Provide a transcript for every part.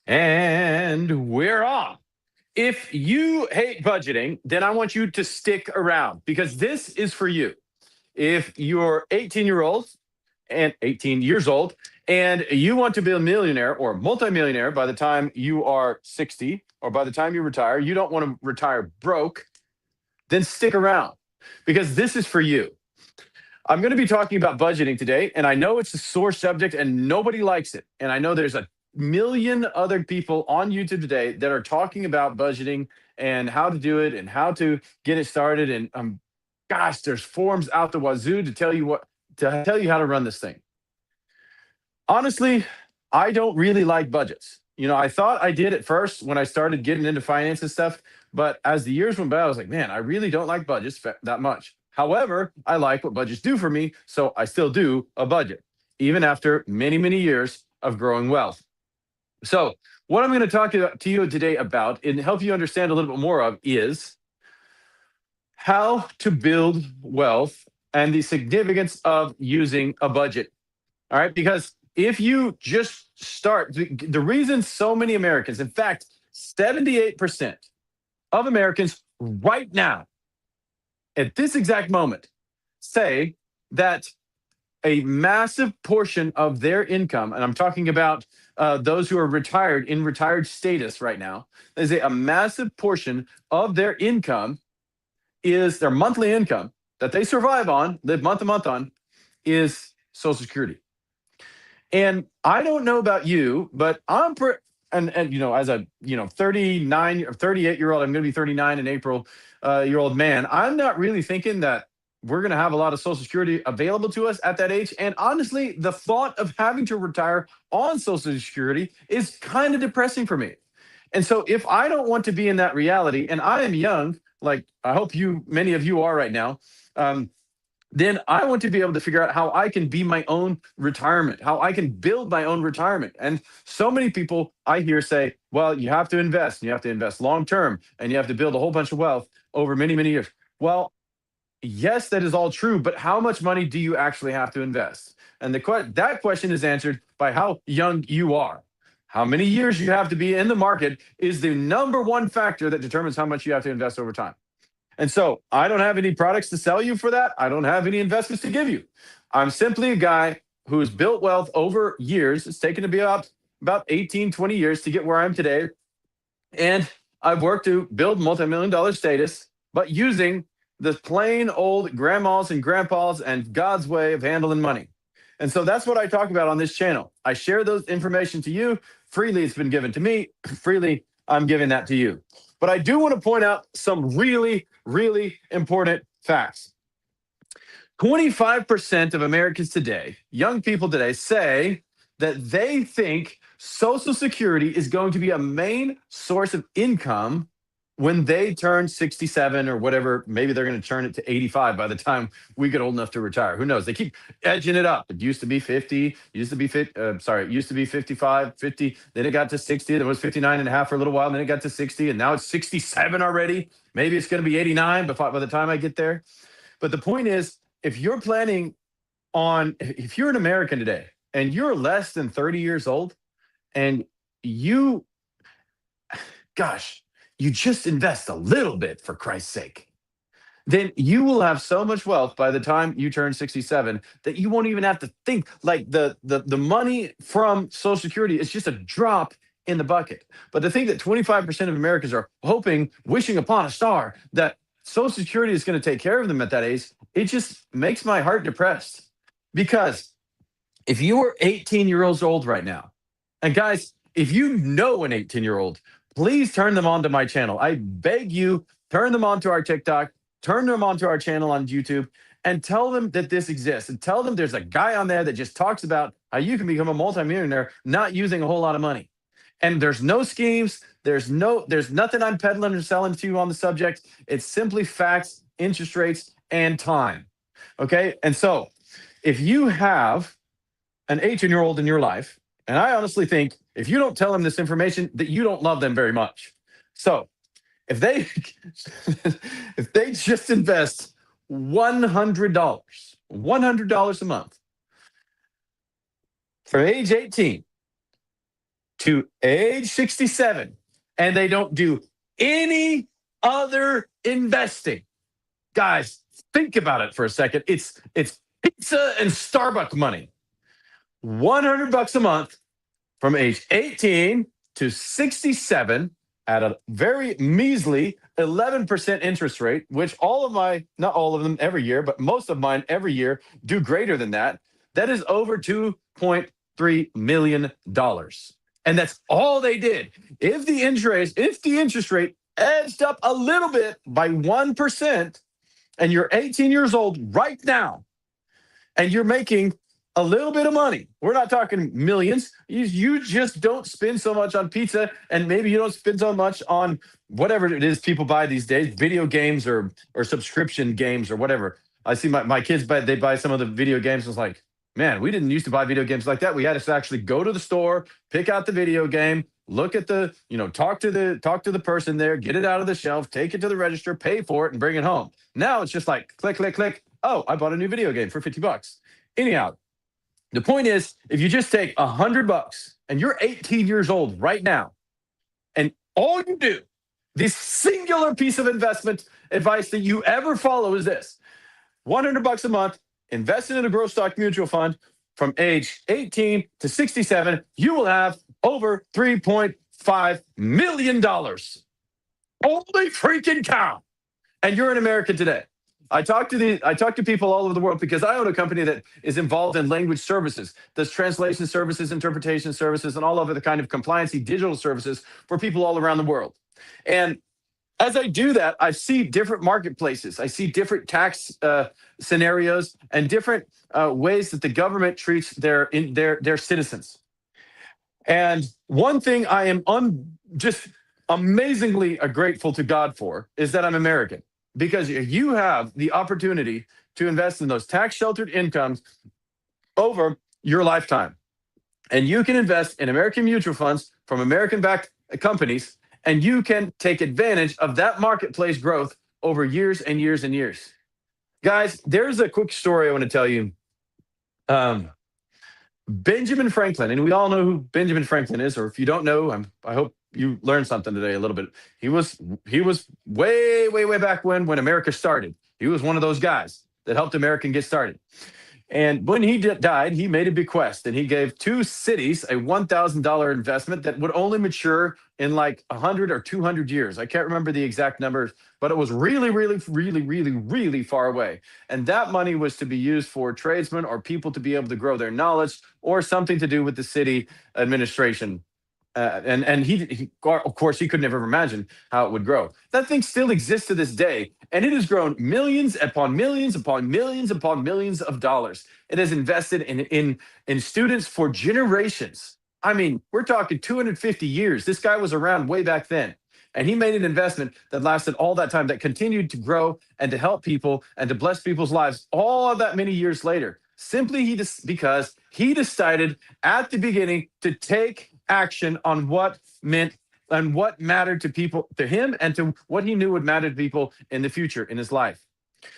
And we're off. If you hate budgeting, then I want you to stick around because this is for you. If you're 18-year-old and 18 years old and you want to be a millionaire or multimillionaire by the time you are 60 or by the time you retire, you don't want to retire broke, then stick around because this is for you. I'm going to be talking about budgeting today, and I know it's a sore subject and nobody likes it. And I know there's a million other people on YouTube today that are talking about budgeting and how to do it and how to get it started. And gosh, there's forums out the wazoo to tell you how to run this thing. Honestly, I don't really like budgets. I thought I did at first when I started getting into finance and stuff, but as the years went by, I was like, man, I really don't like budgets that much. However, I like what budgets do for me, so I still do a budget, even after many, many years of growing wealth. So, what I'm going to talk to you today about and help you understand a little bit more of is how to build wealth and the significance of using a budget. All right. Because if you just start, the reason so many Americans, in fact, 78% of Americans right now, at this exact moment, say that a massive portion of their income, and I'm talking about those who are retired in retired status right now, they say a massive portion of their income is their monthly income that they survive on, live month to month on, is Social Security. And I don't know about you, but and as a 39 or 38-year-old, I'm going to be 39 in April, year old man, I'm not really thinking that we're going to have a lot of Social Security available to us at that age. And honestly, the thought of having to retire on Social Security is kind of depressing for me. And so if I don't want to be in that reality, and I am young, like I hope many of you are right now, um, then I want to be able to figure out how I can be my own retirement, how I can build my own retirement. And so many people I hear say, well, you have to invest, and you have to invest long term, and you have to build a whole bunch of wealth over many, many years. Well, yes, that is all true, but how much money do you actually have to invest? And that question is answered by how young you are. How many years you have to be in the market is the number one factor that determines how much you have to invest over time. And so I don't have any products to sell you for that. I don't have any investments to give you. I'm simply a guy who has built wealth over years. It's taken to be about 18, 20 years to get where I am today. And I've worked to build multi-million-dollar status, but using the plain old grandmas and grandpas and God's way of handling money. And so that's what I talk about on this channel. I share those information to you freely. It's been given to me freely. I'm giving that to you. But I do want to point out some really, really important facts. 25% of Americans today, young people today, say that they think Social Security is going to be a main source of income when they turn 67 or whatever. Maybe they're going to turn it to 85 by the time we get old enough to retire. Who knows? They keep edging it up. It used to be 50, it used to be 55, 50. Then it got to 60. Then it was 59 and a half for a little while. And then it got to 60. And now it's 67 already. Maybe it's going to be 89 by the time I get there. But the point is, if you're an American today and you're less than 30 years old and you, gosh, you just invest a little bit for Christ's sake, then you will have so much wealth by the time you turn 67 that you won't even have to think. Like the money from Social Security is just a drop in the bucket. But to think that 25% of Americans are hoping, wishing upon a star, that Social Security is going to take care of them at that age, it just makes my heart depressed. Because if you were 18 years old right now, and guys, if you know an 18-year-old, please turn them on to my channel. I beg you, turn them on to our TikTok, turn them onto our channel on YouTube, and tell them that this exists. And tell them there's a guy on there that just talks about how you can become a multimillionaire not using a whole lot of money. And there's no schemes, there's nothing I'm peddling or selling to you on the subject. It's simply facts, interest rates, and time. Okay? And so if you have an 18-year-old in your life, and I honestly think if you don't tell them this information, that you don't love them very much. So if they if they just invest $100 a month from age 18 to age 67 and they don't do any other investing. Guys, think about it for a second. It's pizza and Starbucks money. 100 bucks a month from age 18 to 67 at a very measly 11% interest rate, which all of my, not all of them every year, but most of mine every year do greater than that. That is over $2.3 million. And that's all they did. If the interest rate edged up a little bit by 1%, and you're 18 years old right now, and you're making a little bit of money. We're not talking millions. You just don't spend so much on pizza, and maybe you don't spend so much on whatever it is people buy these days, video games or subscription games or whatever. I see my kids buy some of the video games. It's like, man, we didn't used to buy video games like that. We had to actually go to the store, pick out the video game, look at the, talk to the person there, get it out of the shelf, take it to the register, pay for it, and bring it home. Now it's just like click, click, click. Oh, I bought a new video game for 50 bucks. Anyhow, the point is, if you just take 100 bucks and you're 18 years old right now, and all you do, this singular piece of investment advice that you ever follow is this: 100 bucks a month, invested in a growth stock mutual fund from age 18 to 67, you will have over $3.5 million. Holy freaking cow. And you're in America today. I talk to people all over the world because I own a company that is involved in language services, does translation services, interpretation services, and all of the kind of compliancy digital services for people all around the world. And as I do that, I see different marketplaces. I see different tax scenarios and different ways that the government treats their citizens. And one thing I am just amazingly grateful to God for is that I'm American. Because you have the opportunity to invest in those tax sheltered incomes over your lifetime. And you can invest in American mutual funds from American backed companies, and you can take advantage of that marketplace growth over years and years and years. Guys, there's a quick story I want to tell you. Benjamin Franklin, and we all know who Benjamin Franklin is, or if you don't know, I hope you learned something today a little bit. He was way, way, way back when America started. He was one of those guys that helped America get started. And when he died, he made a bequest, and he gave 2 cities a $1,000 investment that would only mature in like 100 or 200 years. I can't remember the exact numbers, but it was really, really, really, really, really far away. And that money was to be used for tradesmen or people to be able to grow their knowledge or something to do with the city administration. And he, of course, he could never imagine how it would grow. That thing still exists to this day, and it has grown millions upon millions upon millions upon millions of dollars. It has invested in students for generations. I mean, we're talking 250 years. This guy was around way back then, and he made an investment that lasted all that time, that continued to grow and to help people and to bless people's lives all of that many years later. Simply because he decided at the beginning to take action on what meant and what mattered to people, to him, and to what he knew would matter to people in the future in his life.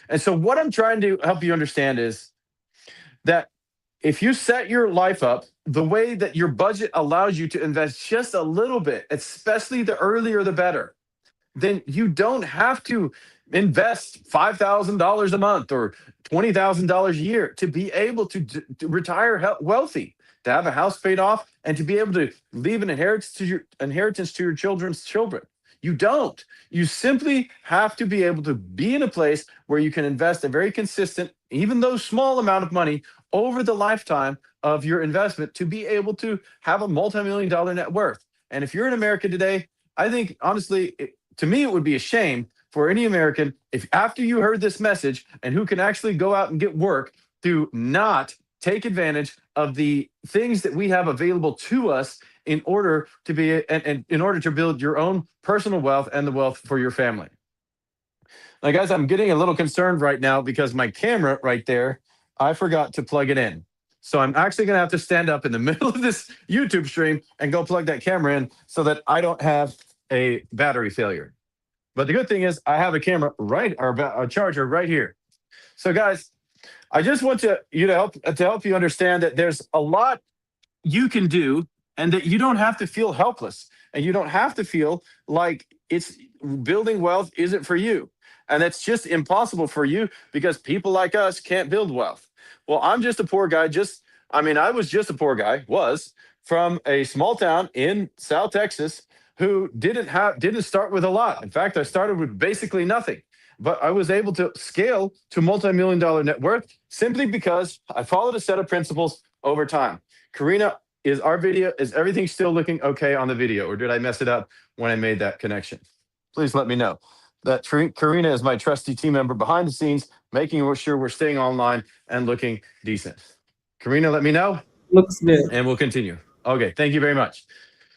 And so what I'm trying to help you understand is that if you set your life up the way that your budget allows you to invest just a little bit, especially the earlier the better, then you don't have to invest $5,000 a month or $20,000 a year to be able to retire wealthy, to have a house paid off, and to be able to leave an inheritance to your children's children. You don't. You simply have to be able to be in a place where you can invest a very consistent, even though small amount of money over the lifetime of your investment to be able to have a multi-million-dollar net worth. And if you're in America today, I think, honestly, to me, it would be a shame for any American if after you heard this message and who can actually go out and get work to not take advantage of the things that we have available to us in order to be and in order to build your own personal wealth and the wealth for your family. Now, guys, I'm getting a little concerned right now because my camera right there, I forgot to plug it in. So I'm actually going to have to stand up in the middle of this YouTube stream and go plug that camera in so that I don't have a battery failure. But the good thing is I have a camera or a charger right here. So, guys, I just want to help you understand that there's a lot you can do and that you don't have to feel helpless, and you don't have to feel like it's building wealth isn't for you. And that's just impossible for you because people like us can't build wealth. Well, I'm just a poor guy. I was just a poor guy, was from a small town in South Texas who didn't start with a lot. In fact, I started with basically nothing. But I was able to scale to multi-million dollar net worth simply because I followed a set of principles over time. Karina, is everything still looking okay on the video, or did I mess it up when I made that connection? Please let me know. Karina is my trusty team member behind the scenes, making sure we're staying online and looking decent. Karina, let me know, Looks good. and we'll continue. Okay, thank you very much.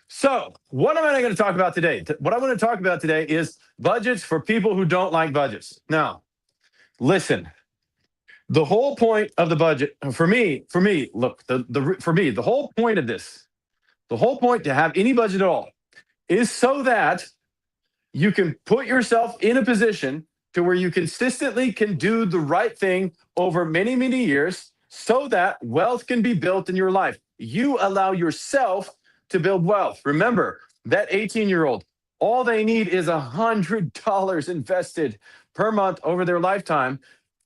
So, what am I going to talk about today? What I want to talk about today is budgets for people who don't like budgets. Now, listen, the whole point of the budget look, for me, the whole point of this, the whole point to have any budget at all is so that you can put yourself in a position to where you consistently can do the right thing over many, many years so that wealth can be built in your life. You allow yourself to build wealth. Remember, that 18-year-old, all they need is $100 invested per month over their lifetime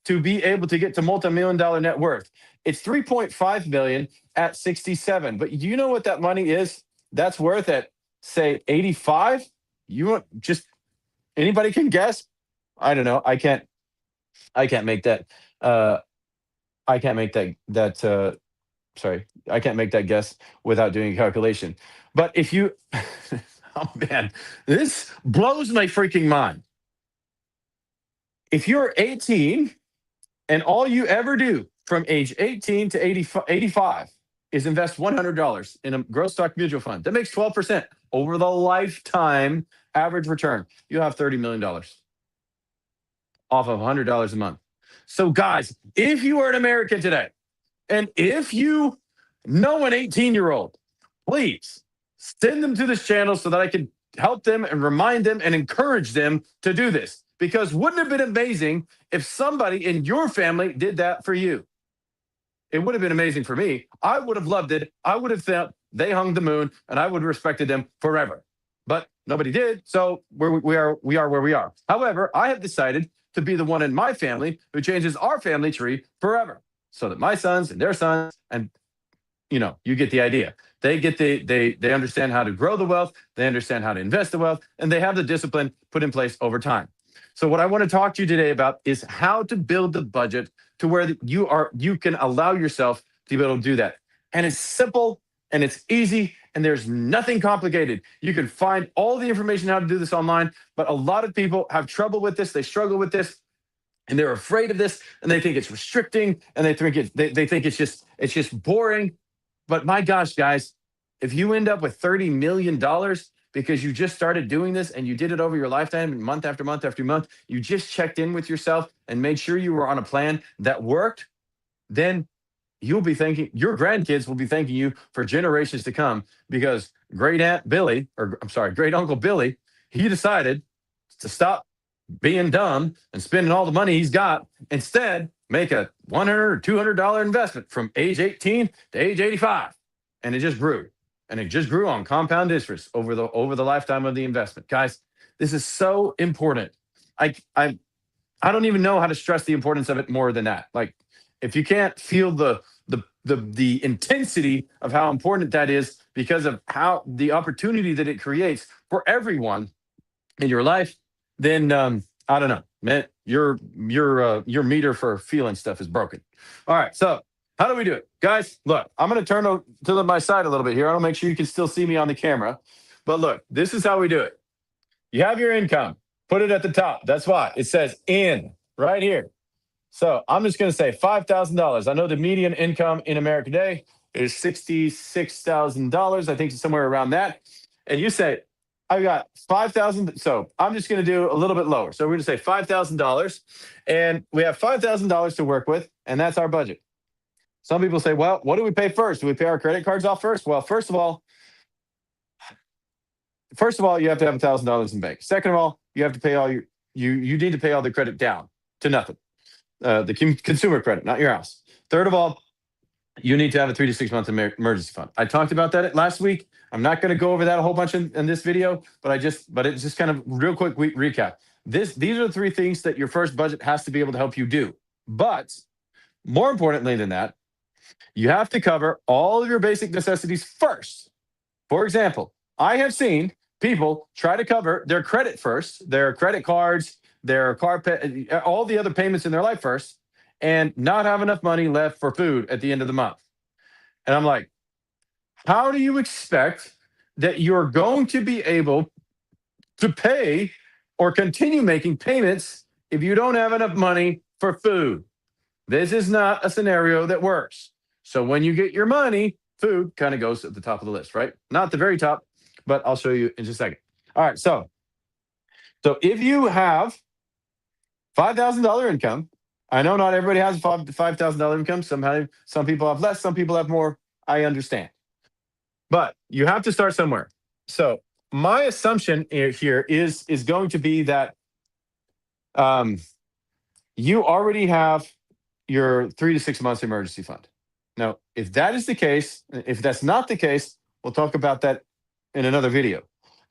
to be able to get to multi-million dollar net worth. It's 3.5 million at 67. But do you know what that money is? That's worth at, say, 85. You want just anybody can guess? I don't know. I can't make that I can't make that sorry. I can't make that guess without doing a calculation. But if you oh man, this blows my freaking mind. If you're 18 and all you ever do from age 18 to 85 is invest $100 in a growth stock mutual fund, that makes 12% over the lifetime average return. You have $30 million off of $100 a month. So, guys, if you are an American today, and if you know an 18-year-old, please send them to this channel so that I can help them and remind them and encourage them to do this. Because wouldn't it have been amazing if somebody in your family did that for you? It would have been amazing for me. I would have loved it. I would have felt they hung the moon, and I would have respected them forever. But nobody did, so we are where we are. However, I have decided to be the one in my family who changes our family tree forever, so that my sons and their sons, and you get the idea. They understand how to grow the wealth, they understand how to invest the wealth, and they have the discipline put in place over time. So what I want to talk to you today about is how to build the budget to where you can allow yourself to be able to do that. And it's simple and it's easy and there's nothing complicated. You can find all the information how to do this online, but a lot of people have trouble with this. They struggle with this and they're afraid of this and they think it's restricting and they think it's just boring. But my gosh, guys, if you end up with $30 million because you just started doing this and you did it over your lifetime, month after month after month, you just checked in with yourself and made sure you were on a plan that worked, then you'll be thanking your grandkids will be thanking you for generations to come because great uncle Billy, he decided to stop being dumb and spending all the money he's got, instead make a $100 or $200 investment from age 18 to age 85. And it just grew. And it just grew on compound interest over the lifetime of the investment. Guys, this is so important. I don't even know how to stress the importance of it more than that. Like, if you can't feel the intensity of how important that is because of how the opportunity that it creates for everyone in your life, then I don't know, man. Your meter for feeling stuff is broken. All right, so how do we do it, guys? Look, I'm going to turn to my side a little bit here. I want to make sure you can still see me on the camera, but look, this is how we do it. You have your income, put it at the top. That's why it says in right here. So I'm just going to say $5,000. I know the median income in America today is $66,000. I think it's somewhere around that. And you say, I got 5,000. So I'm just going to do a little bit lower. So we're going to say $5,000 and we have $5,000 to work with. And that's our budget. Some people say, well, what do we pay first? Do we pay our credit cards off first? Well, first of all, you have to have $1,000 in bank. Second of all, you have to pay you need to pay all the credit down to nothing. The consumer credit, not your house. Third of all, you need to have a 3 to 6 month emergency fund. I talked about that last week. I'm not going to go over that a whole bunch in this video, but it's just kind of real quick recap. These are the three things that your first budget has to be able to help you do. But more importantly than that, you have to cover all of your basic necessities first. For example, I have seen people try to cover their credit first, their credit cards, their all the other payments in their life first, and not have enough money left for food at the end of the month. And I'm like, how do you expect that you're going to be able to pay or continue making payments if you don't have enough money for food? This is not a scenario that works. So when you get your money, food kind of goes at the top of the list, right? Not the very top, but I'll show you in just a second. All right, so if you have $5,000 income, I know not everybody has $5,000 income. Some people have less, some people have more. I understand, but you have to start somewhere. So my assumption here is going to be that um, you already have your 3 to 6 months emergency fund. Now, if that is the case, if that's not the case, we'll talk about that in another video.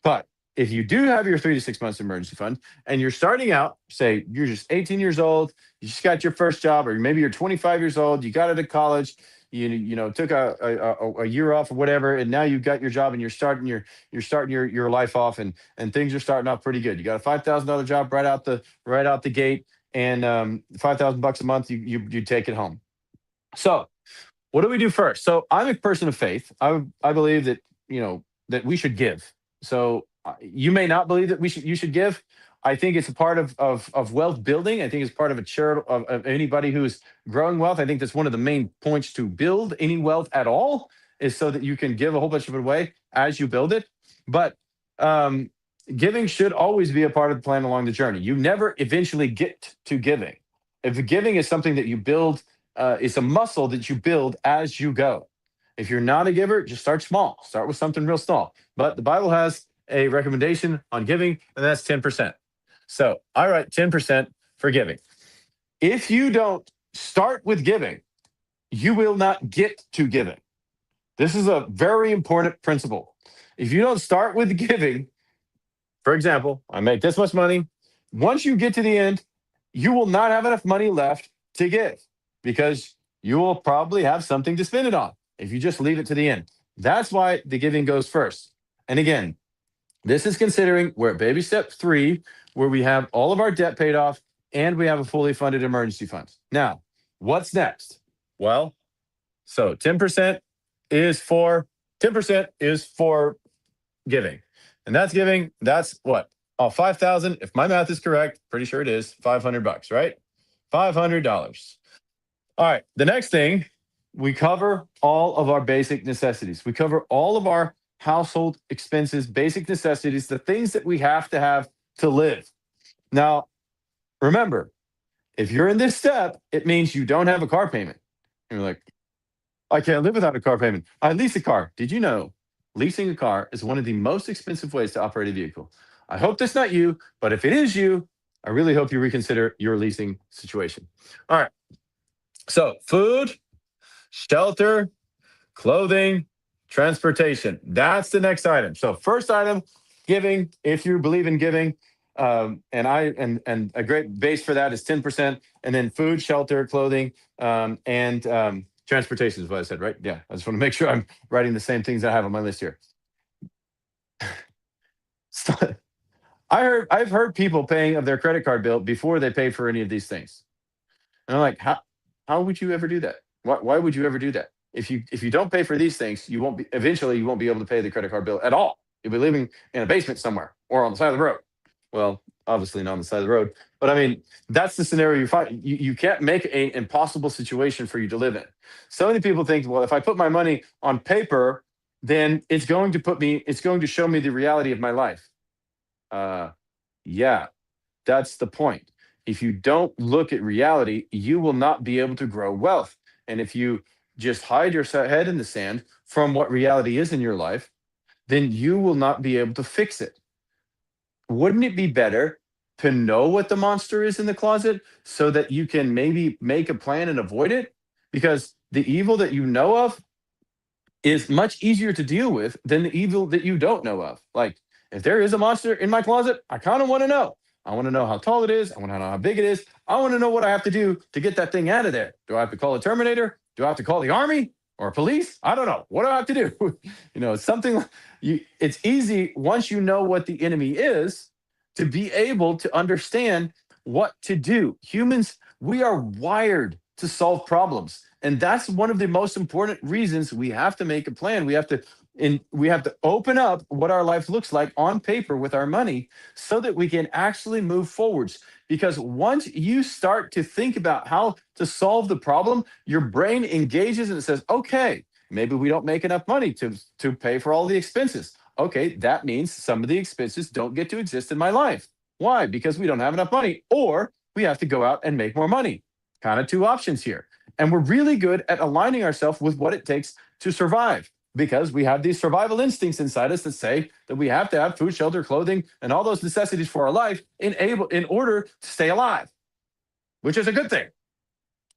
But if you do have your 3 to 6 months emergency fund and you're starting out, say you're just 18 years old, you just got your first job, or maybe you're 25 years old, you got out of college, took a year off or whatever, and now you've got your job and you're starting your life off, and things are starting off pretty good. You got a $5,000 job right out the gate, and $5,000 a month, you take it home. So what do we do first? So I'm a person of faith. I believe that that we should give. So you may not believe that you should give. I think it's a part of wealth building. I think it's part of a charity of anybody who's growing wealth. I think that's one of the main points to build any wealth at all, is so that you can give a whole bunch of it away as you build it. But um, giving should always be a part of the plan along the journey. You never eventually get to giving. If giving is something that you build, it's a muscle that you build as you go. If you're not a giver, just start small. Start with something real small. But the Bible has a recommendation on giving, and that's 10%. So I write 10% for giving. If you don't start with giving, you will not get to giving. This is a very important principle. If you don't start with giving, for example, I make this much money. Once you get to the end, you will not have enough money left to give, because you will probably have something to spend it on if you just leave it to the end. That's why the giving goes first. And again, this is considering we're at baby step 3, where we have all of our debt paid off and we have a fully funded emergency fund. Now, what's next? Well, so 10% is for giving. And that's giving, that's what? Oh, 5,000, if my math is correct, pretty sure it is, $500, right? $500. All right, the next thing, we cover all of our basic necessities. We cover all of our household expenses, basic necessities, the things that we have to live. Now, remember, if you're in this step, it means you don't have a car payment. And you're like, I can't live without a car payment. I lease a car. Did you know leasing a car is one of the most expensive ways to operate a vehicle? I hope that's not you, but if it is you, I really hope you reconsider your leasing situation. All right. So food, shelter, clothing, transportation. That's the next item. So first item, giving. If you believe in giving, and a great base for that is 10%, and then food, shelter, clothing, and transportation is what I said, right? Yeah. I just want to make sure I'm writing the same things I have on my list here. So, I've heard people paying of their credit card bill before they pay for any of these things. And I'm like, how would you ever do that? Why would you ever do that? If you don't pay for these things, you won't be able to pay the credit card bill at all. You'll be living in a basement somewhere or on the side of the road. Well, obviously not on the side of the road, but I mean, that's the scenario you find. You can't make an impossible situation for you to live in. So many people think, well, if I put my money on paper, then it's going to show me the reality of my life. Yeah, that's the point. If you don't look at reality, you will not be able to grow wealth. And if you just hide your head in the sand from what reality is in your life, then you will not be able to fix it. Wouldn't it be better to know what the monster is in the closet so that you can maybe make a plan and avoid it? Because the evil that you know of is much easier to deal with than the evil that you don't know of. Like, if there is a monster in my closet, I kind of want to know. I want to know how tall it is. I want to know how big it is. I want to know what I have to do to get that thing out of there. Do I have to call a Terminator? Do I have to call the army or police? I don't know. What do I have to do? It's something it's easy once you know what the enemy is to be able to understand what to do. Humans, we are wired to solve problems. And that's one of the most important reasons we have to make a plan. We have to open up what our life looks like on paper with our money so that we can actually move forwards. Because once you start to think about how to solve the problem, your brain engages and it says, okay, maybe we don't make enough money to pay for all the expenses. Okay, that means some of the expenses don't get to exist in my life. Why? Because we don't have enough money, or we have to go out and make more money. Kind of two options here. And we're really good at aligning ourselves with what it takes to survive because we have these survival instincts inside us that say that we have to have food, shelter, clothing, and all those necessities for our life in order to stay alive, which is a good thing.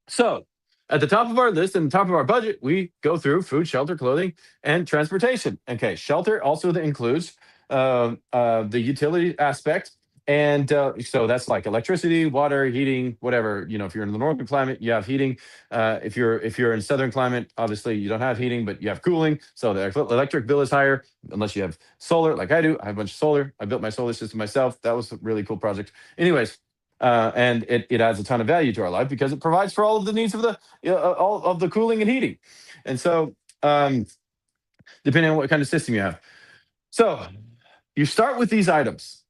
So, at the top of our list and the top of our budget, we go through food, shelter, clothing, and transportation. Okay, shelter also includes the utility aspect. And so that's like electricity, water, heating, whatever. If you're in the northern climate, you have heating. If you're in southern climate, obviously you don't have heating, but you have cooling. So the electric bill is higher unless you have solar, like I do. I have a bunch of solar. I built my solar system myself. That was a really cool project. Anyways, and it adds a ton of value to our life because it provides for all of the needs of all of the cooling and heating. And so, depending on what kind of system you have, so you start with these items,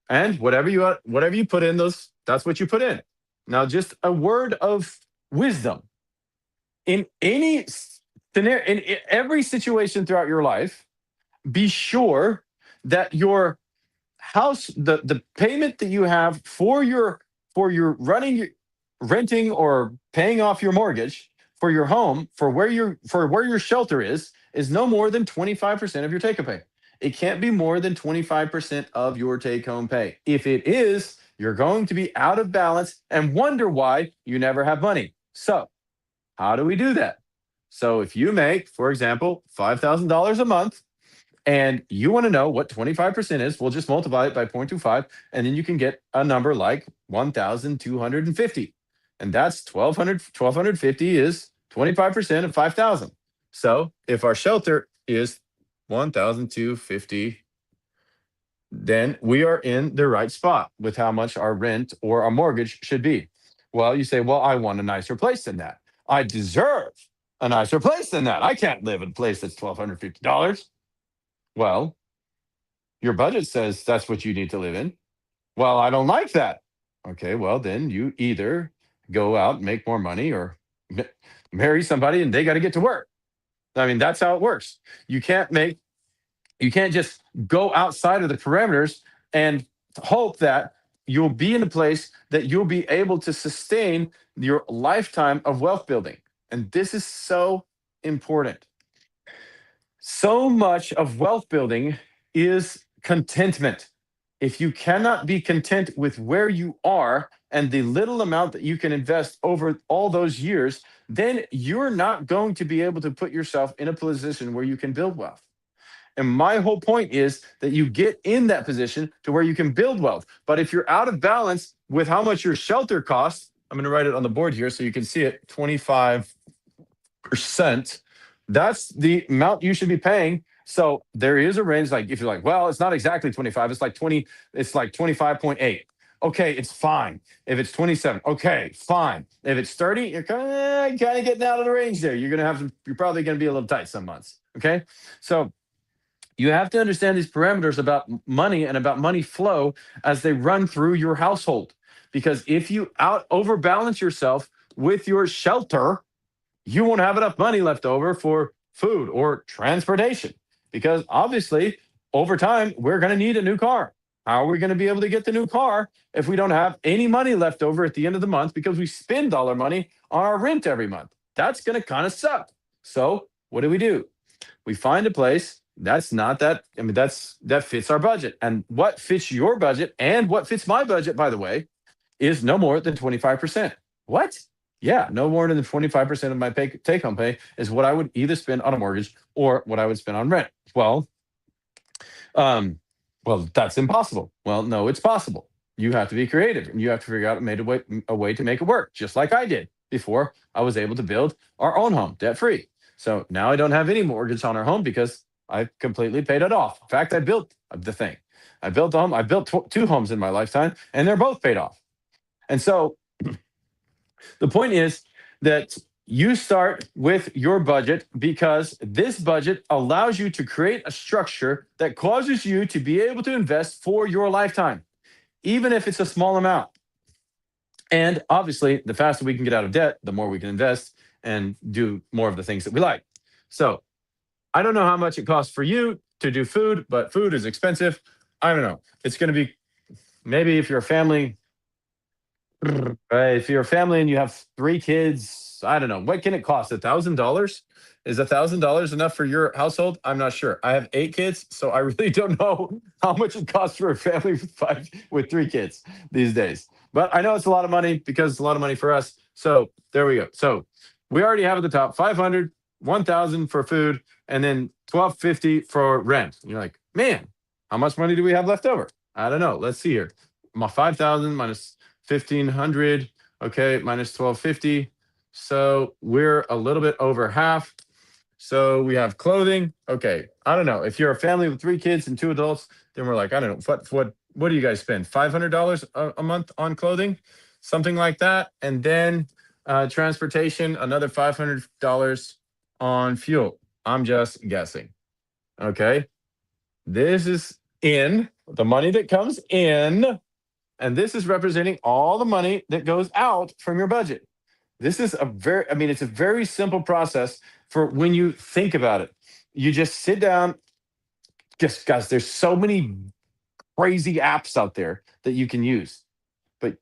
and whatever you put in those, that's what you put in. Now, just a word of wisdom: in any scenario, in every situation throughout your life, be sure that your house the payment that you have for your renting or paying off your mortgage for your home for where your shelter is no more than 25% of your take home pay. It can't be more than 25% of your take home pay. If it is, you're going to be out of balance and wonder why you never have money. So how do we do that? So if you make, for example, $5,000 a month and you want to know what 25% is, we'll just multiply it by 0.25, and then you can get a number like 1,250. And that's 1,250 is 25% of 5,000. So if our shelter is 1,250, then we are in the right spot with how much our rent or our mortgage should be. Well, you say, well, I want a nicer place than that. I deserve a nicer place than that. I can't live in a place that's $1,250. Well, your budget says that's what you need to live in. Well, I don't like that. Okay, well, then you either go out and make more money or marry somebody and they got to get to work. I mean, that's how it works. You can't make you can't just go outside of the parameters and hope that you'll be in a place that you'll be able to sustain your lifetime of wealth building. And this is so important. So much of wealth building is contentment. If you cannot be content with where you are and the little amount that you can invest over all those years, then you're not going to be able to put yourself in a position where you can build wealth. And my whole point is that you get in that position to where you can build wealth. But if you're out of balance with how much your shelter costs, I'm going to write it on the board here so you can see it, 25%. That's the amount you should be paying. So there is a range. Like if you're like, well, it's not exactly 25, it's like 20, it's like 25.8. Okay, it's fine. If it's 27, okay, fine. If it's 30, you're kind of getting out of the range there. You're probably going to be a little tight some months. Okay. So you have to understand these parameters about money and about money flow as they run through your household. Because if you overbalance yourself with your shelter, you won't have enough money left over for food or transportation. Because obviously, over time, we're going to need a new car. How are we going to be able to get the new car if we don't have any money left over at the end of the month because we spend all our money on our rent every month? That's going to kind of suck. So what do? We find a place that's not that. I mean, that fits our budget. And what fits your budget and what fits my budget, by the way, is no more than 25%. What? Yeah, no more than 25% of my take home pay is what I would either spend on a mortgage or what I would spend on rent. Um, well, that's impossible. Well, no, it's possible. You have to be creative and you have to figure out a way to make it work, just like I did before I was able to build our own home debt free. So now I don't have any mortgage on our home because I completely paid it off. In fact, I built the thing. I built a home. I built two homes in my lifetime, and they're both paid off. And so the point is that you start with your budget because this budget allows you to create a structure that causes you to be able to invest for your lifetime, even if it's a small amount. And obviously, the faster we can get out of debt, the more we can invest and do more of the things that we like. So I don't know how much it costs for you to do food, but food is expensive. I don't know. It's going to be maybe if you're a family, if you're a family and you have three kids, I don't know. What can it cost? $1,000? Is $1,000 enough for your household? I'm not sure. I have eight kids, so I really don't know how much it costs for a family with three kids these days. But I know it's a lot of money because it's a lot of money for us. So there we go. So we already have at the top 500, 1,000 for food, and then 1,250 for rent. And you're like, man, how much money do we have left over? I don't know. Let's see here. My 5,000 minus 1,500. Okay, minus 1,250. So we're a little bit over half. So we have clothing. Okay, I don't know. If you're a family with three kids and two adults, then we're like, I don't know. What do you guys spend? $500 a month on clothing, something like that, and then transportation, another $500 on fuel. I'm just guessing. Okay, this is in the money that comes in, and this is representing all the money that goes out from your budget. This is I mean, it's a very simple process for when you think about it. You just sit down. Just, guys, there's so many crazy apps out there that you can use. But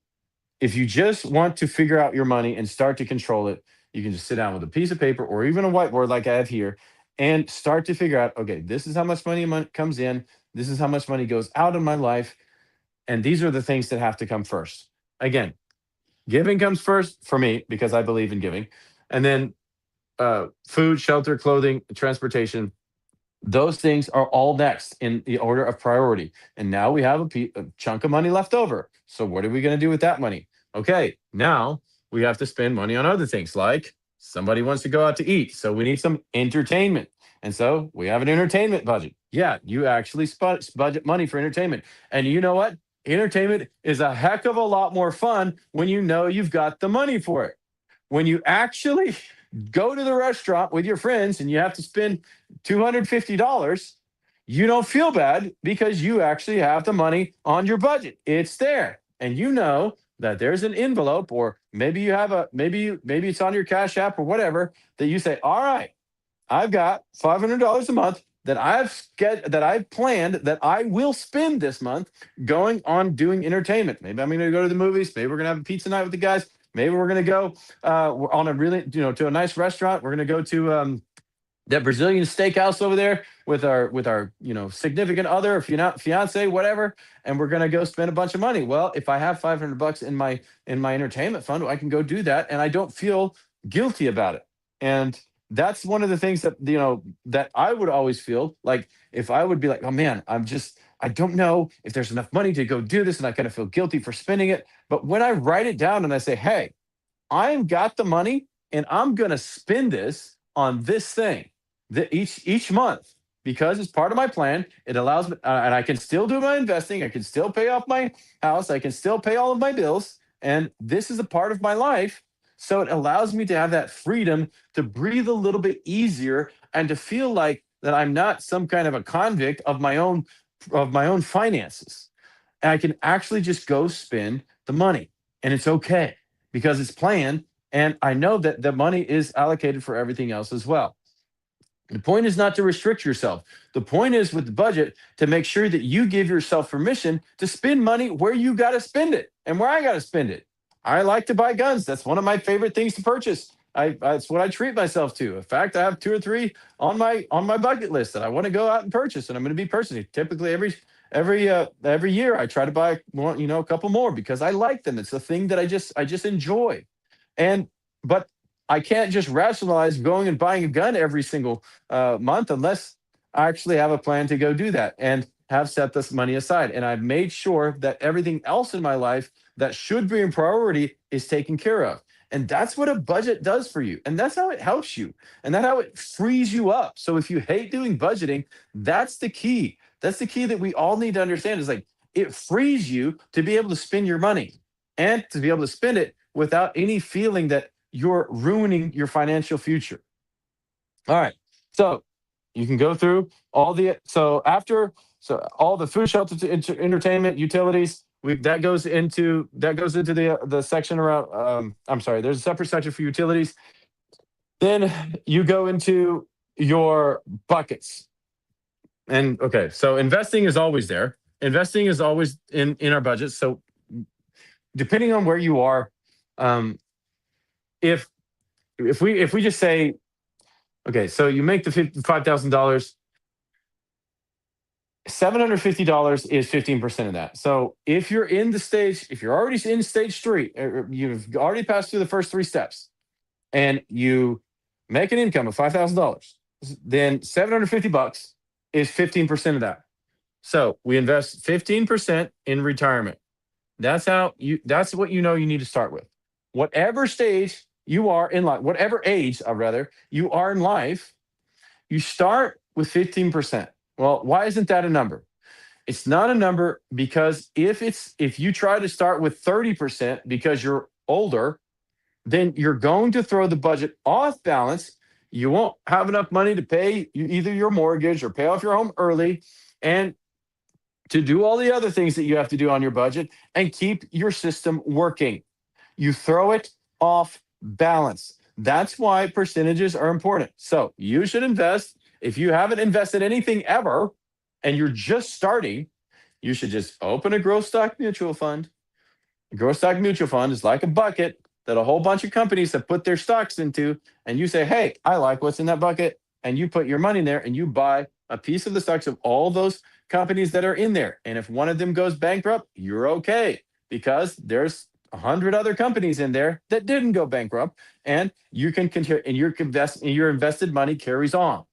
if you just want to figure out your money and start to control it, you can just sit down with a piece of paper or even a whiteboard like I have here and start to figure out, okay, this is how much money comes in. This is how much money goes out in my life. And these are the things that have to come first. Again, giving comes first for me because I believe in giving. And then food, shelter, clothing, transportation, those things are all next in the order of priority. And now we have a chunk of money left over. So what are we going to do with that money? Okay, now we have to spend money on other things like somebody wants to go out to eat. So we need some entertainment. And so we have an entertainment budget. Yeah, you actually budget money for entertainment. And you know what? Entertainment is a heck of a lot more fun when you know you've got the money for it. When you actually go to the restaurant with your friends and you have to spend $250, you don't feel bad because you actually have the money on your budget. It's there. And you know that there's an envelope, or maybe you have maybe it's on your Cash App or whatever, that you say, all right, I've got $500 a month that I've planned that I will spend this month going on doing entertainment. Maybe I'm going to go to the movies. Maybe we're going to have a pizza night with the guys. Maybe we're going to go on a really, to a nice restaurant. We're going to go to that Brazilian steakhouse over there with our significant other, fiance, whatever, and we're going to go spend a bunch of money. Well, if I have $500 in my entertainment fund, I can go do that, and I don't feel guilty about it. And that's one of the things that I would always feel like, if I would be like, oh man, I don't know if there's enough money to go do this, and I kind of feel guilty for spending it. But when I write it down and I say, hey, I've got the money and I'm going to spend this on this thing that each month, because it's part of my plan. It allows me, and I can still do my investing. I can still pay off my house. I can still pay all of my bills. And this is a part of my life. So it allows me to have that freedom to breathe a little bit easier and to feel like that I'm not some kind of a convict of my own finances. And I can actually just go spend the money. And it's okay because it's planned. And I know that the money is allocated for everything else as well. The point is not to restrict yourself. The point is with the budget to make sure that you give yourself permission to spend money where you got to spend it and where I got to spend it. I like to buy guns. That's one of my favorite things to purchase. That's what I treat myself to. In fact, I have two or three on my bucket list that I want to go out and purchase, and I'm going to be purchasing. Typically, every year, I try to buy one, a couple more because I like them. It's a thing that I just enjoy. And but I can't just rationalize going and buying a gun every single month unless I actually have a plan to go do that and have set this money aside. And I've made sure that everything else in my life that should be in priority is taken care of. And that's what a budget does for you. And that's how it helps you. And that's how it frees you up. So if you hate doing budgeting, that's the key. That's the key that we all need to understand is like it frees you to be able to spend your money and to be able to spend it without any feeling that you're ruining your financial future. All right. So you can go through all the so all the food, shelter, to entertainment, utilities. That goes into the section around. I'm sorry. There's a separate section for utilities. Then you go into your buckets. And okay, so investing is always there. Investing is always in our budget. So depending on where you are, um, if if we just say okay, so you make the $5,000. $750 is 15% of that. So if you're already in stage three, or you've already passed through the first three steps, and you make an income of $5,000, then $750 is 15% of that. So we invest 15% in retirement. That's what you know you need to start with. Whatever stage you are in life, whatever age, rather, you are in life, you start with 15%. Well, why isn't that a number? It's not a number because if you try to start with 30% because you're older, then you're going to throw the budget off balance. You won't have enough money to pay either your mortgage or pay off your home early and to do all the other things that you have to do on your budget and keep your system working. You throw it off balance. That's why percentages are important. So you should invest. If you haven't invested anything ever and you're just starting, you should just open a growth stock mutual fund. A growth stock mutual fund is like a bucket that a whole bunch of companies have put their stocks into. And you say, hey, I like what's in that bucket. And you put your money in there and you buy a piece of the stocks of all those companies that are in there. And if one of them goes bankrupt, you're okay because there's 100 other companies in there that didn't go bankrupt, and you can continue, and your invested money carries on.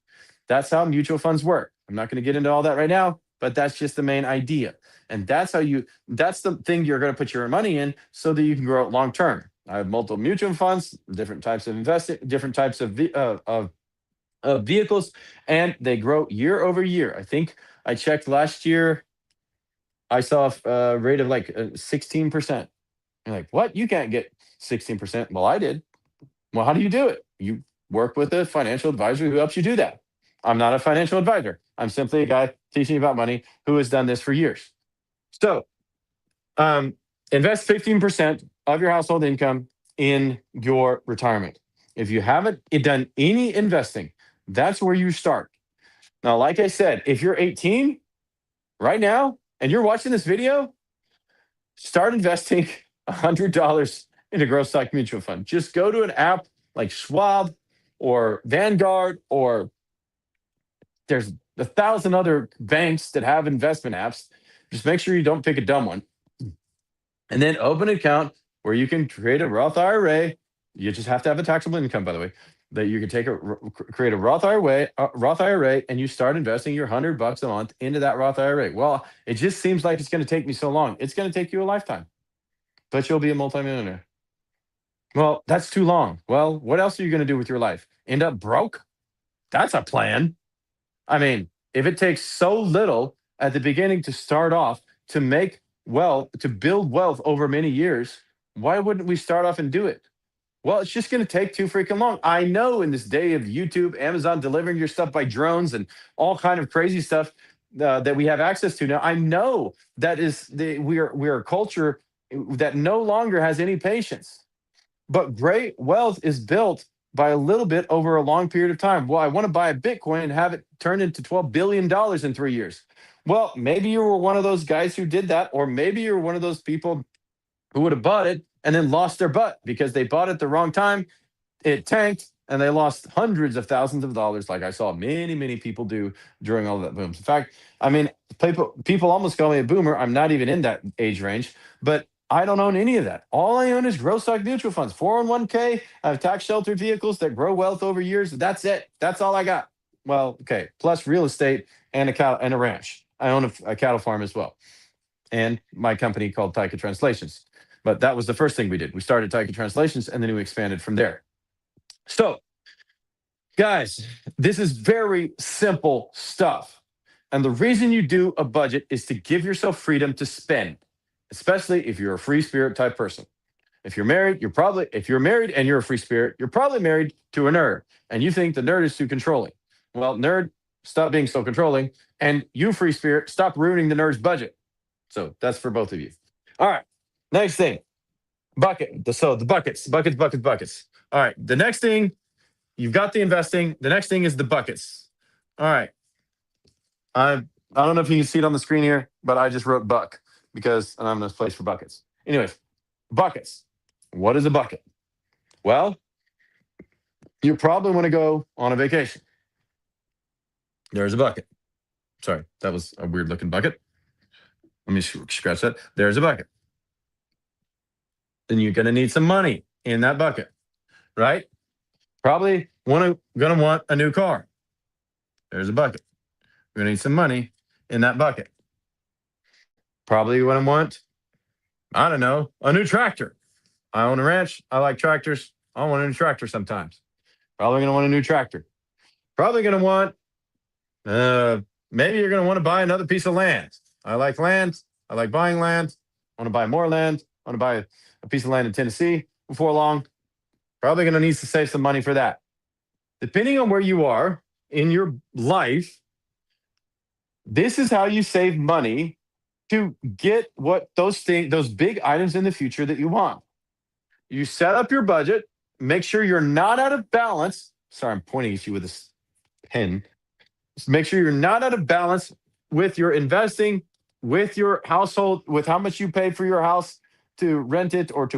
That's how mutual funds work. I'm not going to get into all that right now, but that's just the main idea. And that's the thing you're going to put your money in so that you can grow it long term. I have multiple mutual funds, different types of investing, different types of vehicles, and they grow year over year. I think I checked last year, I saw a rate of like 16%. You're like, what? You can't get 16%. Well, I did. Well, how do you do it? You work with a financial advisor who helps you do that. I'm not a financial advisor. I'm simply a guy teaching you about money who has done this for years. So um, invest 15% of your household income in your retirement. If you haven't done any investing, that's where you start. Now, like I said, if you're 18 right now and you're watching this video, start investing $100 in a growth stock mutual fund. Just go to an app like Schwab or Vanguard, or there's 1,000 other banks that have investment apps. Just make sure you don't pick a dumb one. And then open an account where you can create a Roth IRA. You just have to have a taxable income, by the way. That you can create a Roth IRA, and you start investing your $100 a month into that Roth IRA. Well, it just seems like it's going to take me so long. It's going to take you a lifetime, but you'll be a multimillionaire. Well, that's too long. Well, what else are you going to do with your life? End up broke? That's a plan. I mean, if it takes so little at the beginning to start off to to build wealth over many years, why wouldn't we start off and do it? Well, it's just going to take too freaking long. I know in this day of YouTube, Amazon delivering your stuff by drones and all kind of crazy stuff that we have access to now. I know that we are a culture that no longer has any patience. But great wealth is built by a little bit over a long period of time. Well, I want to buy a Bitcoin and have it turn into $12 billion in 3 years. Well, maybe you were one of those guys who did that, or maybe you're one of those people who would have bought it and then lost their butt because they bought it the wrong time. It tanked and they lost hundreds of thousands of dollars, like I saw many, many people do during all of that booms. In fact, I mean, people almost call me a boomer. I'm not even in that age range, but I don't own any of that. All I own is growth stock mutual funds, 401k. I have tax sheltered vehicles that grow wealth over years. That's it. That's all I got. Well, okay. Plus real estate and a cow and a ranch. I own a cattle farm as well, and my company called Taika Translations. But that was the first thing we did. We started Taika Translations, and then we expanded from there. So, guys, this is very simple stuff. And the reason you do a budget is to give yourself freedom to spend, especially if you're a free spirit type person. If you're married, if you're married and you're a free spirit, you're probably married to a nerd and you think the nerd is too controlling. Well, nerd, stop being so controlling. And you, free spirit, stop ruining the nerd's budget. So that's for both of you. All right. Next thing, So the buckets. All right. The next thing, you've got the investing. The next thing is the buckets. All right. I don't know if you can see it on the screen here, but I just wrote buck because I'm in this place for buckets. Anyways, buckets. What is a bucket? Well, you probably want to go on a vacation. There's a bucket. Sorry, that was a weird looking bucket. Let me scratch that. There's a bucket. Then you're going to need some money in that bucket, right? Probably going to want a new car. There's a bucket. You're going to need some money in that bucket. Probably going to want, I don't know, a new tractor. I own a ranch. I like tractors. I want a new tractor sometimes. Probably going to want a new tractor. Probably going to want, maybe you're going to want to buy another piece of land. I like land. I like buying land. I want to buy more land. I want to buy a piece of land in Tennessee before long. Probably going to need to save some money for that. Depending on where you are in your life, this is how you save money to get what those big items in the future that you want. You set up your budget, make sure you're not out of balance. Sorry, I'm pointing at you with this pen. Just make sure you're not out of balance with your investing, with your household, with how much you pay for your house to rent it or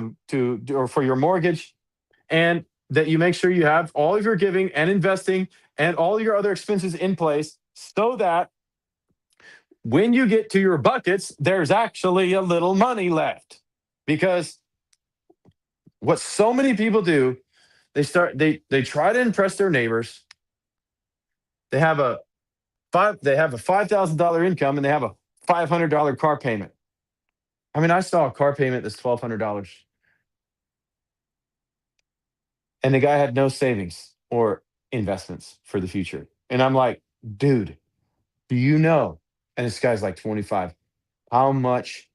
or for your mortgage, and that you make sure you have all of your giving and investing and all your other expenses in place so that when you get to your buckets, there's actually a little money left. Because what so many people do, they try to impress their neighbors. They have a $5,000 income and they have a $500 car payment. I mean, I saw a car payment that's $1,200. And the guy had no savings or investments for the future. And I'm like, dude, do you know? And this guy's like 25. How much,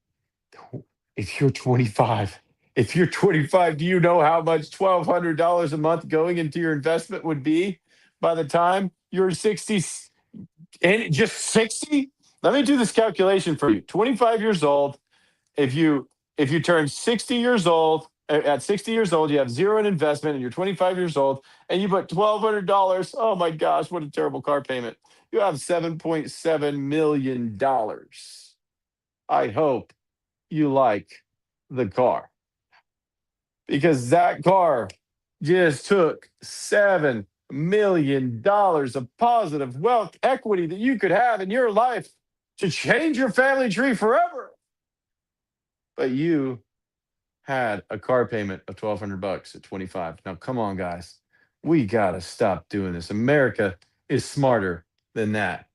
if you're 25, do you know how much $1,200 a month going into your investment would be by the time you're 60 and just 60? Let me do this calculation for you. 25 years old, if you turn 60 years old, at 60 years old, you have zero in investment and you're 25 years old and you put $1,200. Oh my gosh, what a terrible car payment. You have $7.7 million. I hope you like the car because that car just took $7 million of positive wealth equity that you could have in your life to change your family tree forever. But you had a car payment of $1,200 at 25. Now, come on, guys. We got to stop doing this. America is smarter than that.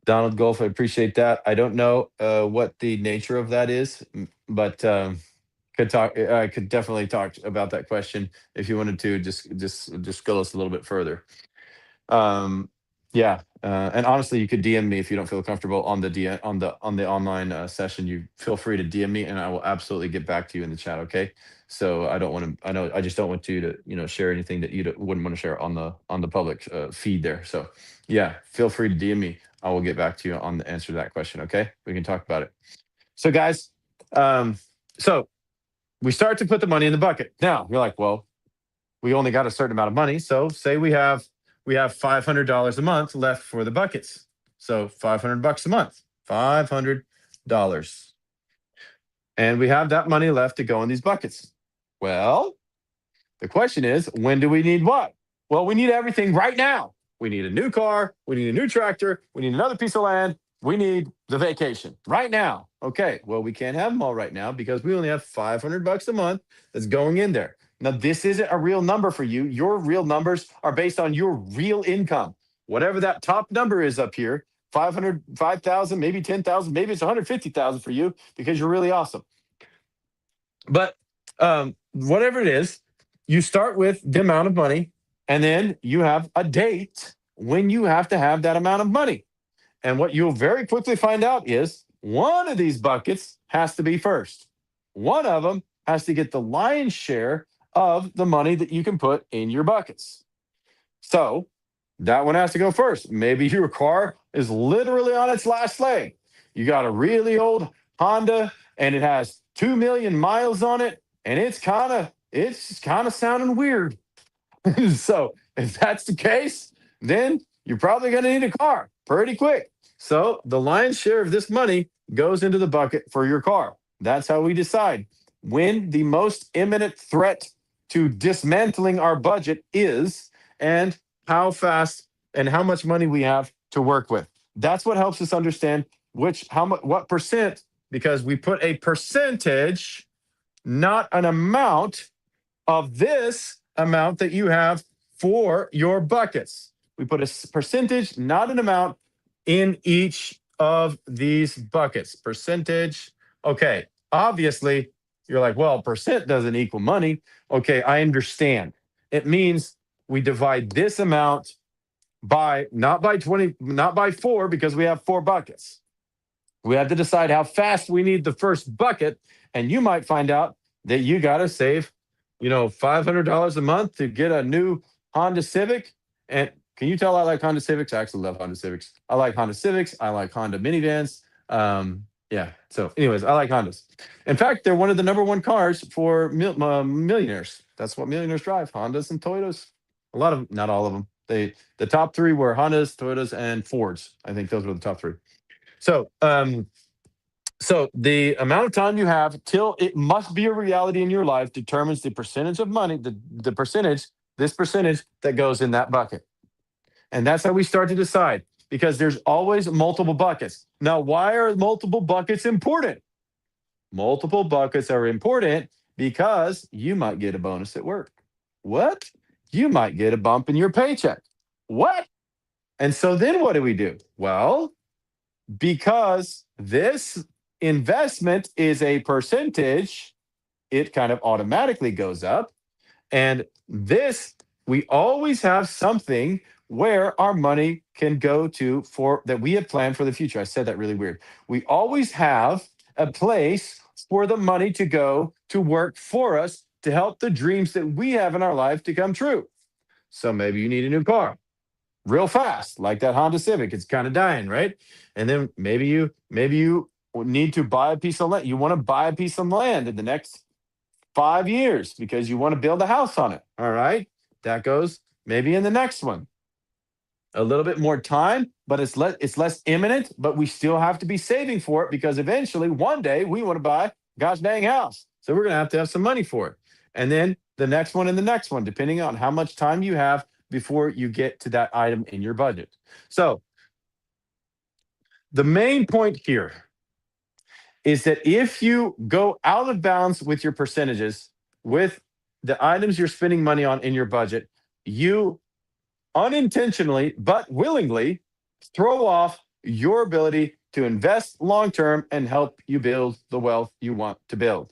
Donald Golf, I appreciate that. I don't know what the nature of that is, but I could definitely talk about that question if you wanted to. Just go us a little bit further. Yeah, and honestly, you could DM me if you don't feel comfortable on the online session. You feel free to DM me, and I will absolutely get back to you in the chat. Okay. So I don't want to. I just don't want you to share anything that you wouldn't want to share on the public feed there. So yeah, feel free to DM me. I will get back to you on the answer to that question. Okay, we can talk about it. So guys, so we start to put the money in the bucket. Now you're like, well, we only got a certain amount of money. So say we have $500 a month left for the buckets. So $500 a month, $500. And we have that money left to go in these buckets. Well, the question is, when do we need what? Well, we need everything right now. We need a new car. We need a new tractor. We need another piece of land. We need the vacation right now. Okay, well, we can't have them all right now because we only have 500 bucks a month that's going in there. Now, this isn't a real number for you. Your real numbers are based on your real income. Whatever that top number is up here, 500, 5,000, maybe 10,000, maybe it's 150,000 for you because you're really awesome. But whatever it is, you start with the amount of money, and then you have a date when you have to have that amount of money. And what you'll very quickly find out is one of these buckets has to be first. One of them has to get the lion's share of the money that you can put in your buckets. So that one has to go first. Maybe your car is literally on its last leg. You got a really old Honda and it has 2 million miles on it and it's kind of sounding weird. So if that's the case, then you're probably going to need a car pretty quick. So the lion's share of this money goes into the bucket for your car. That's how we decide when the most imminent threat to dismantling our budget is and how fast and how much money we have to work with. That's what helps us understand which how much what percent, because we put a percentage, not an amount of this amount that you have for your buckets. We put a percentage, not an amount, in each of these buckets. Percentage. Okay. Obviously, you're like, well, percent doesn't equal money. Okay, I understand. It means we divide this amount by not by 20, not by 4, because we have 4 buckets. We have to decide how fast we need the first bucket, and you might find out that you got to save, $500 a month to get a new Honda Civic. And can you tell I like Honda Civics? I actually love Honda Civics. I like Honda Civics. I like Honda minivans. Yeah. So, anyways, I like Hondas. In fact, they're one of the number one cars for millionaires. That's what millionaires drive: Hondas and Toyotas. A lot of, not all of them. The top 3 were Hondas, Toyotas, and Fords. I think those were the top 3. So, so the amount of time you have till it must be a reality in your life determines the percentage of money, this percentage that goes in that bucket. And that's how we start to decide, because there's always multiple buckets. Now, why are multiple buckets important? Multiple buckets are important because you might get a bonus at work. What? You might get a bump in your paycheck. What? And so then what do? Well, because this investment is a percentage, it kind of automatically goes up. And this, we always have something where our money can go to for that we have planned for the future. I said that really weird. We always have a place for the money to go to work for us to help the dreams that we have in our life to come true. So maybe you need a new car real fast, like that Honda Civic. It's kind of dying, right? And then maybe you need to buy a piece of land. You want to buy a piece of land in the next 5 years because you want to build a house on it. All right. That goes maybe in the next one. A little bit more time, but it's less imminent, but we still have to be saving for it because eventually one day we want to buy gosh dang house. So we're going to have some money for it. And then the next one and the next one, depending on how much time you have before you get to that item in your budget. So the main point here is that if you go out of bounds with your percentages, with the items you're spending money on in your budget, you unintentionally but willingly throw off your ability to invest long term and help you build the wealth you want to build.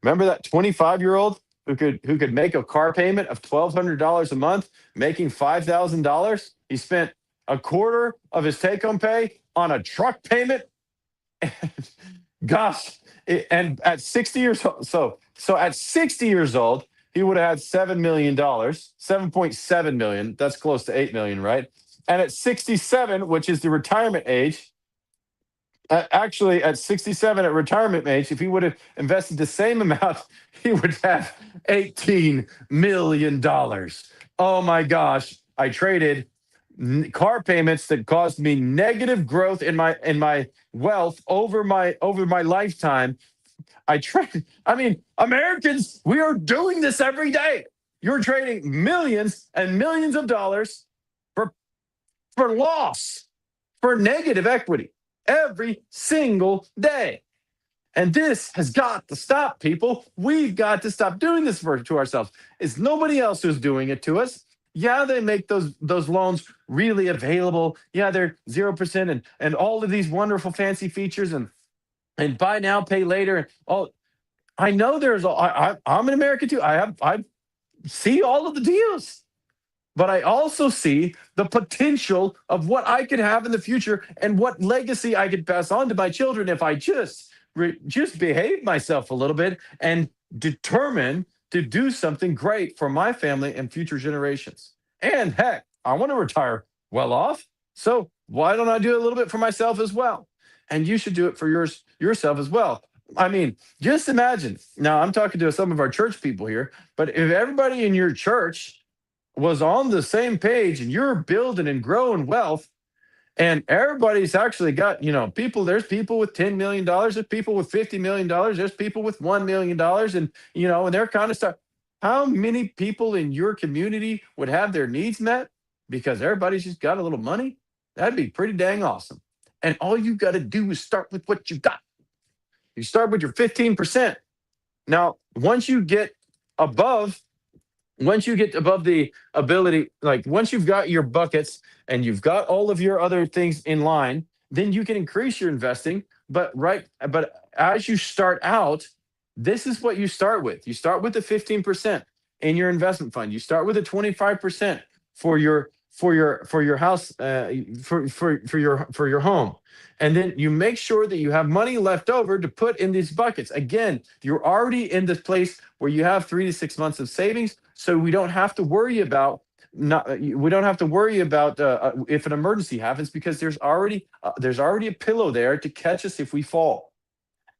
Remember that 25-year-old who could make a car payment of $1,200 a month, making $5,000? He spent a quarter of his take-home pay on a truck payment. Gosh, and at 60 years old, so at 60 years old, he would have had $7 million, 7.7 million. That's close to 8 million, right? And at 67, which is the retirement age, actually at 67 at retirement age, if he would have invested the same amount, he would have $18 million. Oh my gosh. I traded car payments that caused me negative growth in my wealth over my lifetime. Americans, we are doing this every day. You're trading millions and millions of dollars for loss, for negative equity. every single day. And this has got to stop, people. We've got to stop doing this to ourselves. It's nobody else who's doing it to us. Yeah, they make those loans really available. Yeah, they're 0% and all of these wonderful fancy features and buy now, pay later. And all I know I'm an American too. I see all of the deals, but I also see the potential of what I could have in the future and what legacy I could pass on to my children if I just behave myself a little bit and determine to do something great for my family and future generations. And heck, I want to retire well off, so why don't I do a little bit for myself as well? And you should do it for yourself as well. I mean, just imagine. Now, I'm talking to some of our church people here, but if everybody in your church was on the same page and you're building and growing wealth and everybody's actually got, people, there's people with $10 million, there's people with $50 million, there's people with $1 million, and they're kind of stuff. How many people in your community would have their needs met because everybody's just got a little money? That'd be pretty dang awesome. And all you got to do is start with what you got. You start with your 15%. Now, above once you get above the ability, like once you've got your buckets and you've got all of your other things in line, then you can increase your investing. But as you start out, this is what you start with. You start with the 15% in your investment fund. You start with the 25% for your house, for your home. And then you make sure that you have money left over to put in these buckets. Again, you're already in this place where you have 3 to 6 months of savings, so we don't have to worry about if an emergency happens because there's already a pillow there to catch us if we fall.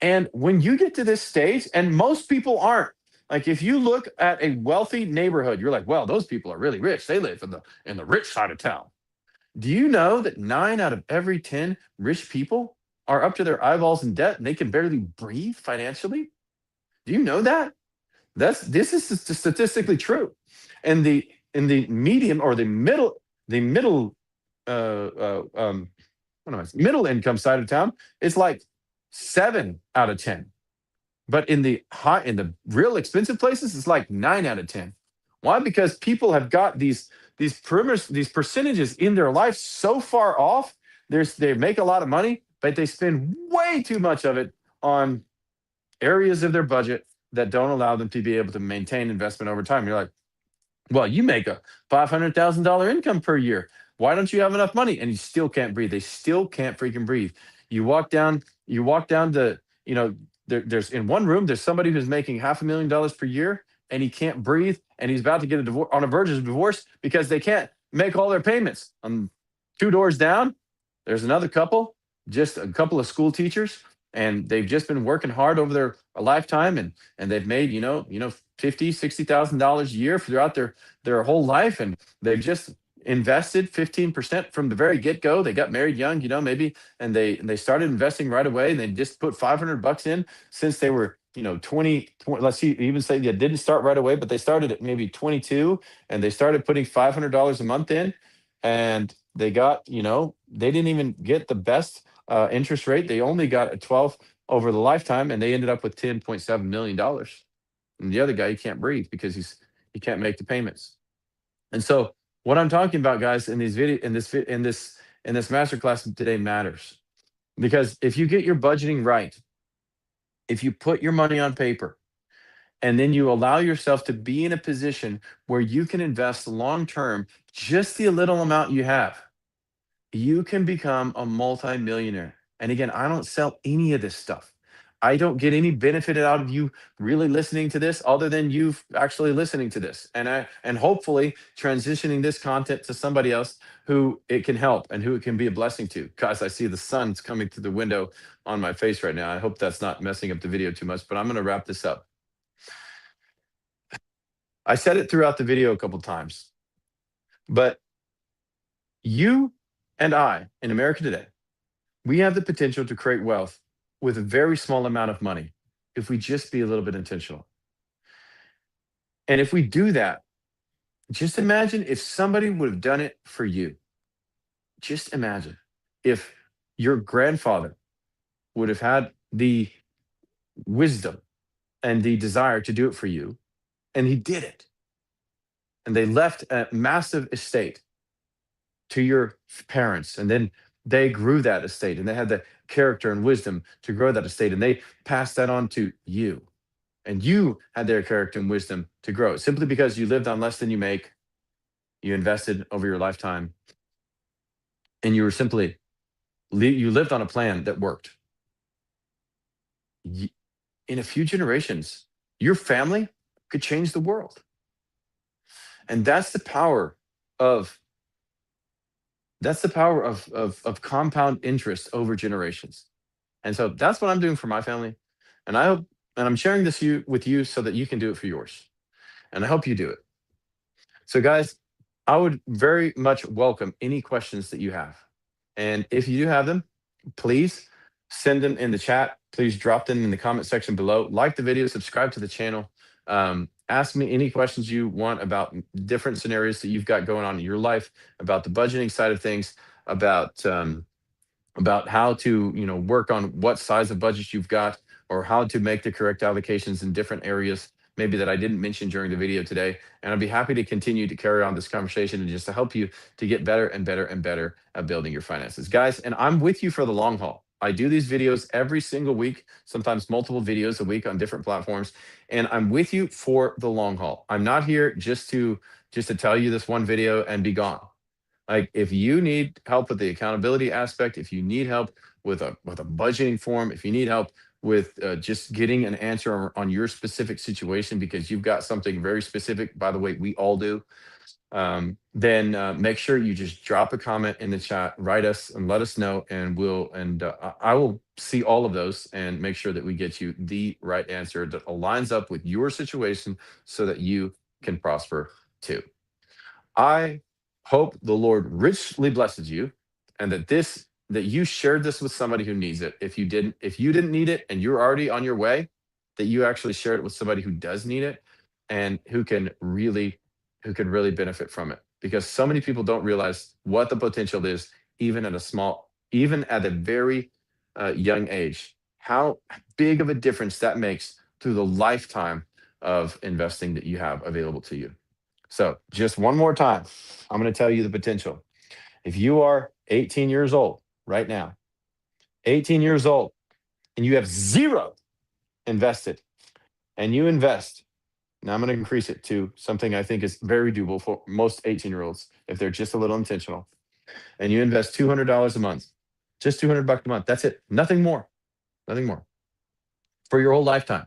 And when you get to this stage, and most people aren't, like if you look at a wealthy neighborhood, you're like, well, those people are really rich. They live in the rich side of town. Do you know that 9 out of every 10 rich people are up to their eyeballs in debt and they can barely breathe financially? Do you know that? This is statistically true. And the medium or the middle uh, what am I middle income side of town, it's like 7 out of 10. But in the real expensive places, it's like 9 out of 10. Why? Because people have got these percentages in their life so far off. They make a lot of money, but they spend way too much of it on areas of their budget that don't allow them to be able to maintain investment over time. You're like, well, you make a $500,000 income per year. Why don't you have enough money? And you still can't breathe. They still can't freaking breathe. You walk down the, there's in one room, there's somebody who's making $500,000 per year and he can't breathe and he's about to get a divorce on a verge of divorce because they can't make all their payments. 2 doors down, there's another couple, just a couple of school teachers, and they've just been working hard over their a lifetime and they've made, 50, $60,000 a year throughout their whole life. And they've just invested 15% from the very get-go. They got married young, maybe, and they started investing right away. And they just put $500 in since they were, 20, let's see, even say they didn't start right away, but they started at maybe 22 and they started putting $500 a month in. And they got, they didn't even get the best interest rate. They only got a 12 over the lifetime, and they ended up with $10.7 million. And the other guy, he can't breathe because he can't make the payments. And so, what I'm talking about, guys, in these video, in this masterclass today matters because if you get your budgeting right, if you put your money on paper, and then you allow yourself to be in a position where you can invest long term, just the little amount you have, you can become a multimillionaire. And again, I don't sell any of this stuff. I don't get any benefit out of you really listening to this other than you actually listening to this and hopefully transitioning this content to somebody else who it can help and who it can be a blessing to. Guys, I see the sun's coming through the window on my face right now. I hope that's not messing up the video too much, but I'm going to wrap this up. I said it throughout the video a couple times, but you and I in America today, we have the potential to create wealth with a very small amount of money if we just be a little bit intentional. And if we do that, just imagine if somebody would have done it for you. Just imagine if your grandfather would have had the wisdom and the desire to do it for you, and he did it. And they left a massive estate to your parents, and then they grew that estate, and they had the character and wisdom to grow that estate, and they passed that on to you, and you had their character and wisdom to grow it. Simply because you lived on less than you make, you invested over your lifetime, and you were simply you lived on a plan that worked. In a few generations, your family could change the world. And of that's the power of compound interest over generations. And so that's what I'm doing for my family. And I hope, and I'm sharing this with you so that you can do it for yours. And I hope you do it. So, guys, I would very much welcome any questions that you have. And if you do have them, please send them in the chat. Please drop them in the comment section below. Like the video, subscribe to the channel. Ask me any questions you want about different scenarios that you've got going on in your life, about the budgeting side of things, about how to work on what size of budget you've got, or how to make the correct allocations in different areas maybe that I didn't mention during the video today. And I'd be happy to continue to carry on this conversation and just to help you to get better and better and better at building your finances, guys. And I'm with you for the long haul. I do these videos every single week, sometimes multiple videos a week on different platforms, and I'm with you for the long haul. I'm not here just to tell you this one video and be gone. Like, if you need help with the accountability aspect, if you need help with a budgeting form, if you need help with just getting an answer on your specific situation because you've got something very specific, by the way, we all do, then make sure you just drop a comment in the chat, write us, and let us know, and I will see all of those and make sure that we get you the right answer that aligns up with your situation so that you can prosper too. I hope the Lord richly blesses you, and that you shared this with somebody who needs it. If you didn't need it and you're already on your way, that you actually shared it with somebody who does need it and who can really benefit from it. Because so many people don't realize what the potential is, even at a very young age, how big of a difference that makes through the lifetime of investing that you have available to you. So, just one more time, I'm going to tell you the potential. If you are 18 years old right now, 18 years old, and you have zero invested, and you invest, now I'm going to increase it to something I think is very doable for most 18-year-olds if they're just a little intentional, and you invest $200 a month, just $200 a month. That's it. Nothing more. Nothing more. For your whole lifetime.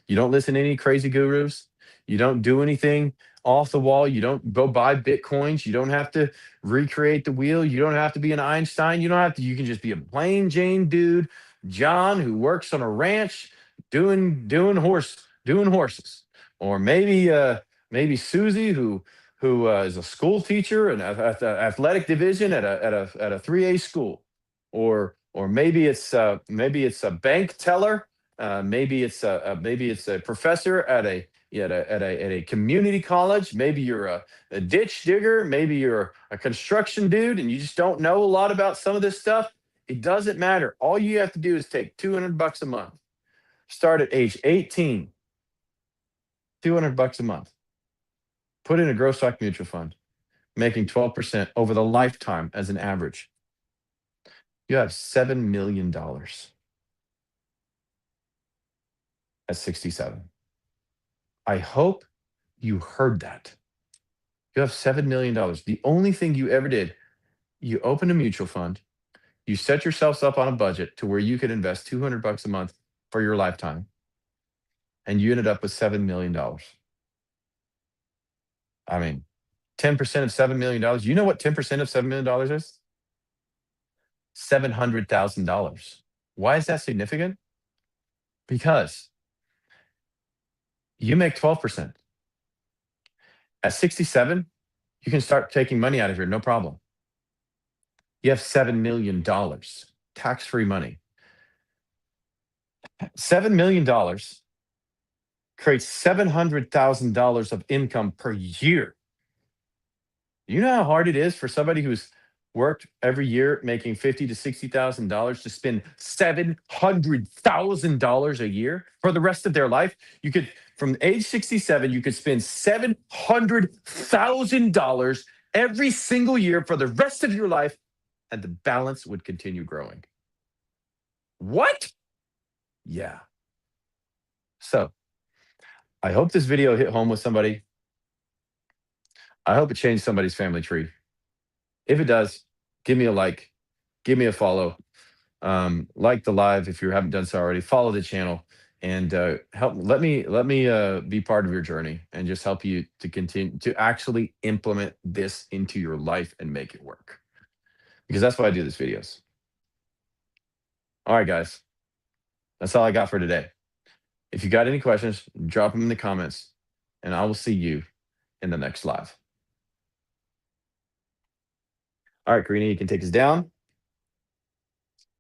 You don't listen to any crazy gurus. You don't do anything off the wall. You don't go buy Bitcoins. You don't have to recreate the wheel. You don't have to be an Einstein. You can just be a plain Jane dude, John, who works on a ranch doing horses. Or maybe Susie, who is a school teacher and at the athletic division at a 3A school. Or maybe it's a bank teller, maybe it's a professor at a community college. Maybe you're a ditch digger. Maybe you're a construction dude, and you just don't know a lot about some of this stuff. It doesn't matter. All you have to do is take $200 a month. Start at age 18. $200 a month. Put in a growth stock mutual fund, making 12% over the lifetime as an average. You have $7 million at 67. I hope you heard that. You have $7 million. The only thing you ever did, you opened a mutual fund, you set yourselves up on a budget to where you could invest $200 a month for your lifetime, and you ended up with $7 million. I mean, 10% of $7 million. You know what 10% of $7 million is? $700,000. Why is that significant? Because you make 12%. At 67, you can start taking money out of here, no problem. You have $7 million, tax-free money. $7 million creates $700,000 of income per year. You know how hard it is for somebody who's worked every year making $50,000 to $60,000 to spend $700,000 a year for the rest of their life. You could, from age 67, you could spend $700,000 every single year for the rest of your life, and the balance would continue growing. What? Yeah. So I hope this video hit home with somebody. I hope it changed somebody's family tree. If it does, give me a like, give me a follow, like the live if you haven't done so already. Follow the channel and help. Let me be part of your journey and just help you to continue to actually implement this into your life and make it work. Because that's why I do these videos. All right, guys, that's all I got for today. If you got any questions, drop them in the comments, and I will see you in the next live. All right, Karina, you can take us down.